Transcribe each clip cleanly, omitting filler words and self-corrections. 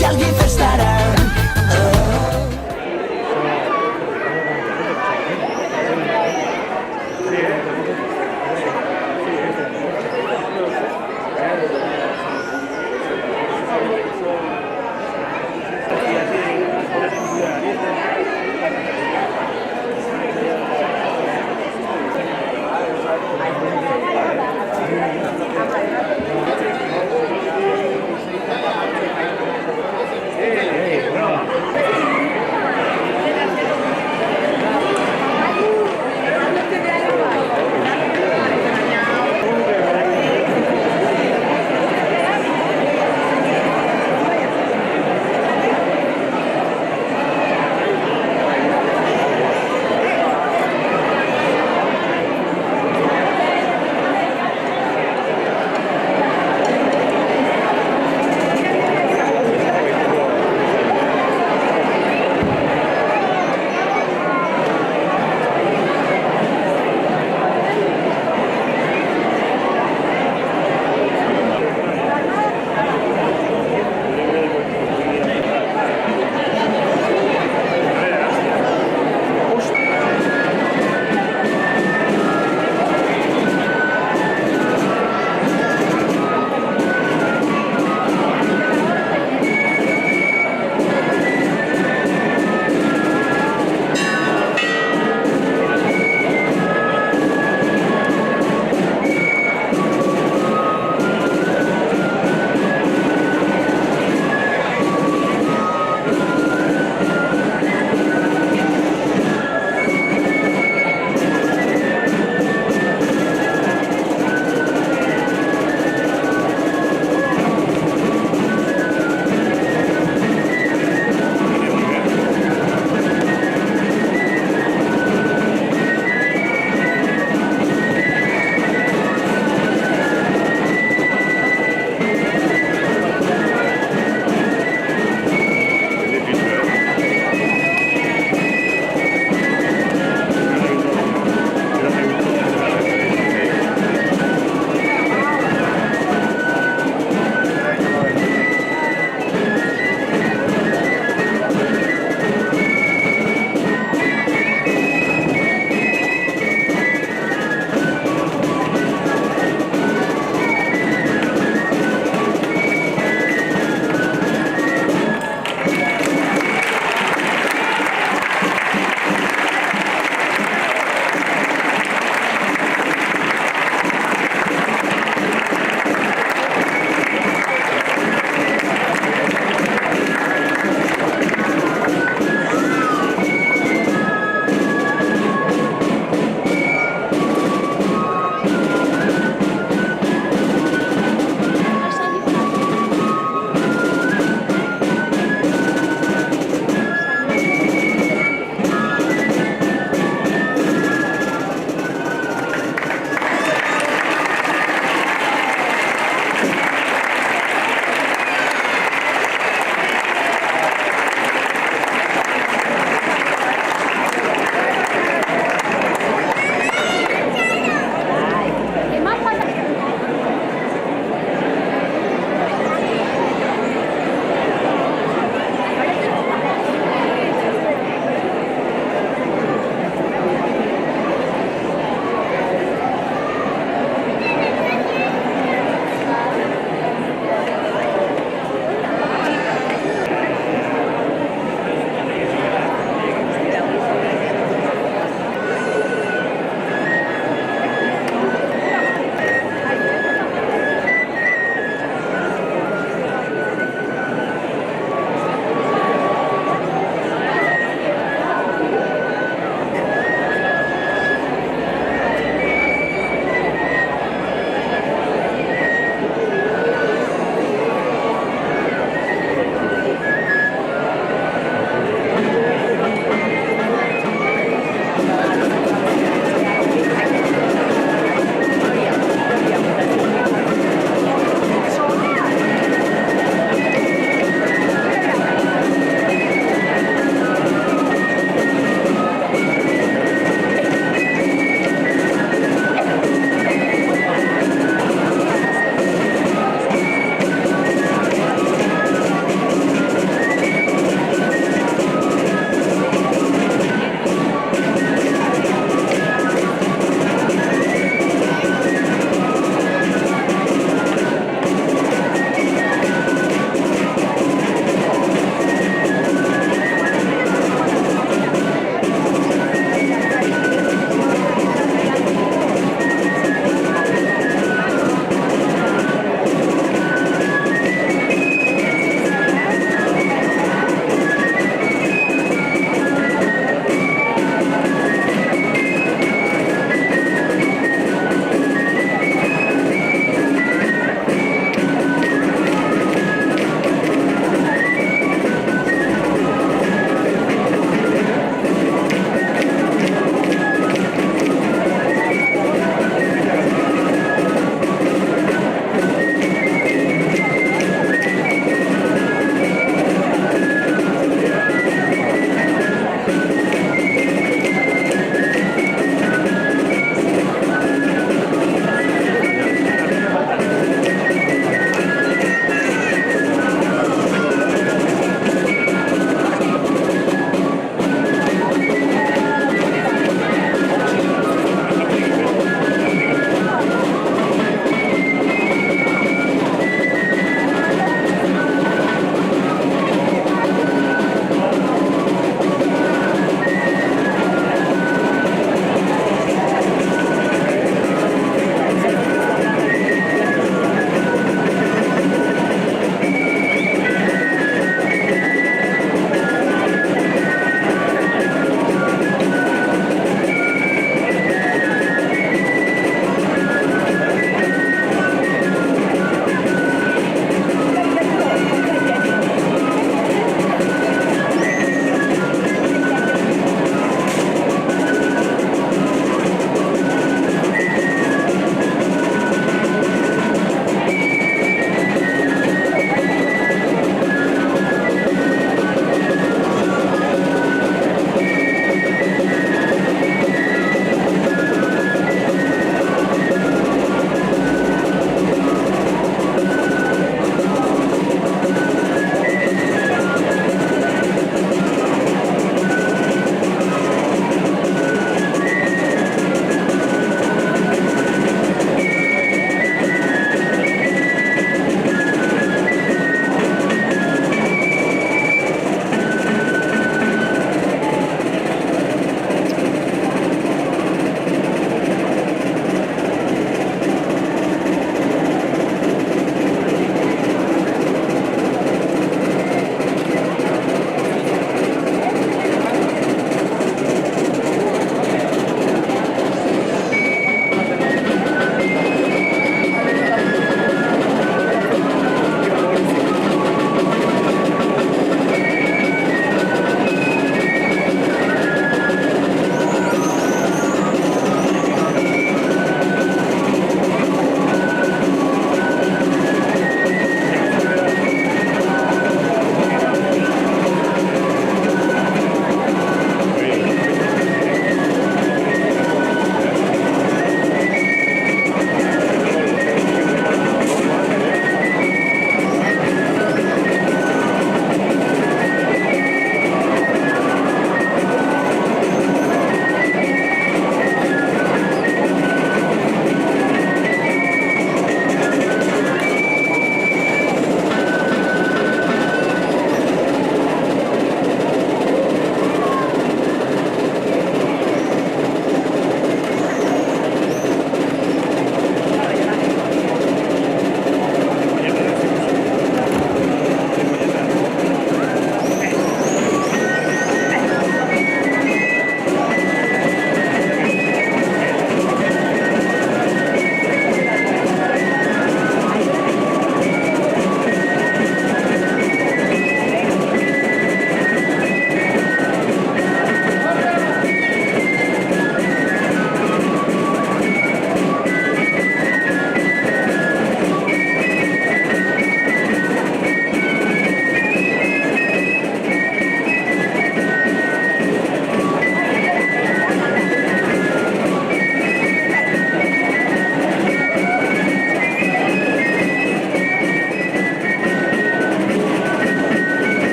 Jalgi festara.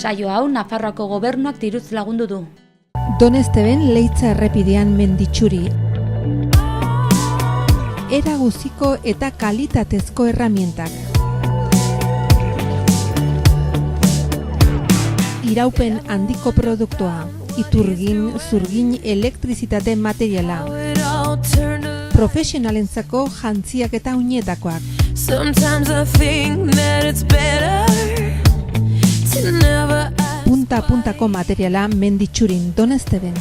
Saio hau Nafarroako gobernuak diruz lagundu du. Donesteben Leitza errepidean Menditxuri. Era guziko eta kalitatezko erramientak. Iraupen handiko produktua, iturgin, zurgin, elektrizitate materiala. Profesionalentzako jantziak eta uinetakoak. Punta-puntako materiala Menditxurin Donesteben.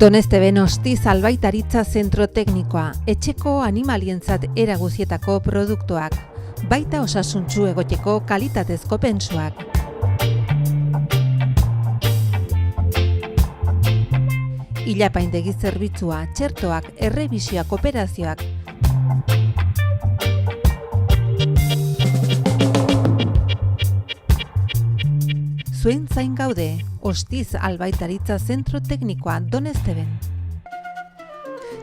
Donesteben Ostiz Albaitaritza Zentro Teknikoa, etxeko animalientzat era guzietako produktuak, baita osasuntsu egoteko kalitatezko pentsuak. Ilapaindegi zerbitzua, txertoak, errebisioak, operazioak. Zuen zain gaude, Ostiz Albaitaritza Zentro Teknikoa Donesteben.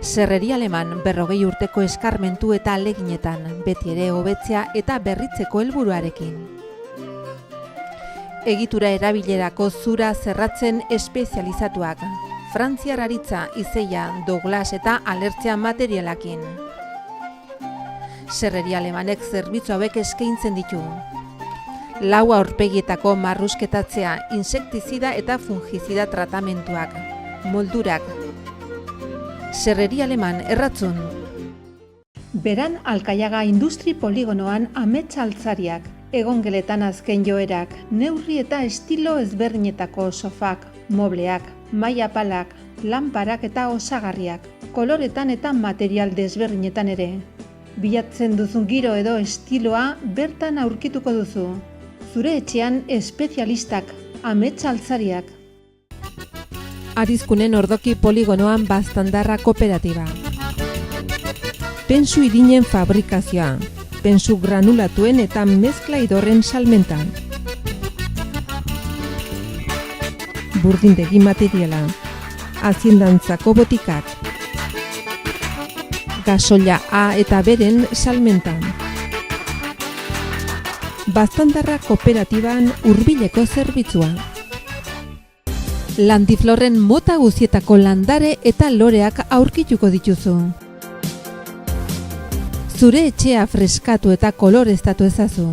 Serreri Aleman 40 urteko eskarmentu eta aleginetan, beti ere hobetzea eta berritzeko helburuarekin. Egitura erabilerako zura zerratzen espezializatuak, Frantziar aritza, izeia, Douglas eta alertzea materialakin. Serreri Alemanek zerbitzu hauek eskaintzen ditu. 4 aurpegietako marrusketatzea, insektizida eta fungizida tratamentuak, moldurak. Serreri Aleman erratzun. Beran Alkaiaga Industri Poligonoan amets altzariak, egongeletan azken joerak, neurri eta estilo ezberdinetako sofak, mobleak, mailapalak, lanparak eta osagarriak, koloretan eta material desberdinetan ere. Bilatzen duzun giro edo estiloa bertan aurkituko duzu. Zure etxean espezialistak, amets altzariak. Arizkunen Ordoki Poligonoan Baztandarra Kooperatiba. Pentsu irinen fabrikazioa, pentsu granulatuen eta mezkla idorren salmentan. Burdindegi materiala, aziendantzako botikak. Gasoila A eta beren salmentan. Baztandarra Kooperatiban hurbileko zerbitzua. Landiflorren mota guzietako landare eta loreak aurkituko dituzu. Zure etxea freskatu eta koloreztatu ezazu.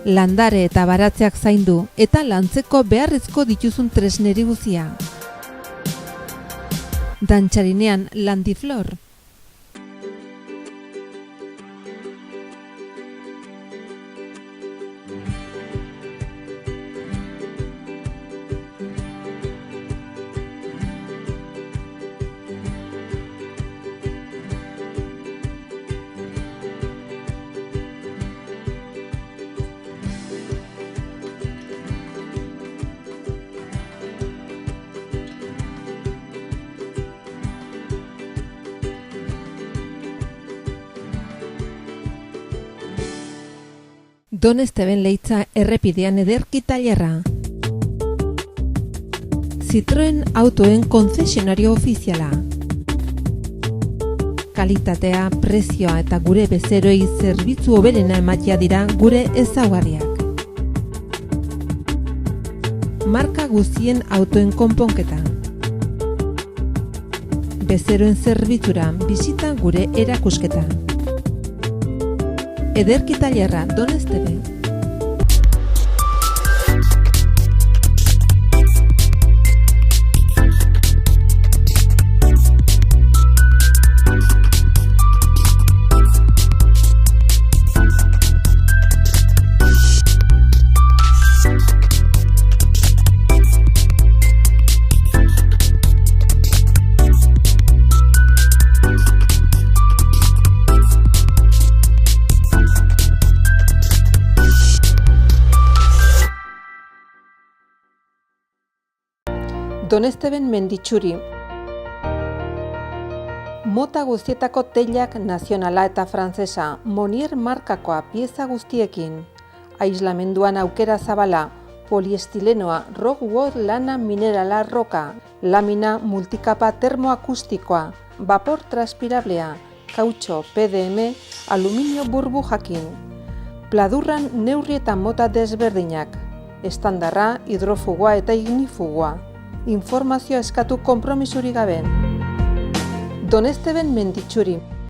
Landare eta baratzeak zaindu eta lantzeko beharrezko dituzun tresneri guzia. Dantxarinean Landiflor. Donesteben Leitza errepidean ederki tailerra. Citroen autoen konzesionario ofiziala. Kalitatea, prezioa eta gure bezeroei zerbitzu hoberena ematea dira gure ezaugarriak. Marka guztien autoen konponketa. Bezeroen zerbitzura bisita gure erakusketa. Ederki tailerra Donesteben. Donesteben Menditxuri. Mota guztietako teilak nazionala eta frantzesa, Monier markakoa pieza guztiekin. Aislamenduan aukera zabala, poliestilenoa, rockwood lana minerala roka, lamina multikapa termoakustikoa, vapor transpirablea, kautxo, PDM, aluminio burbujakin. Pladurran neurri eta mota desberdinak, estandarra, hidrofugoa eta ignifugoa. Informazioa eskatu konpromisuri gabe. Donesteben Menditxuri.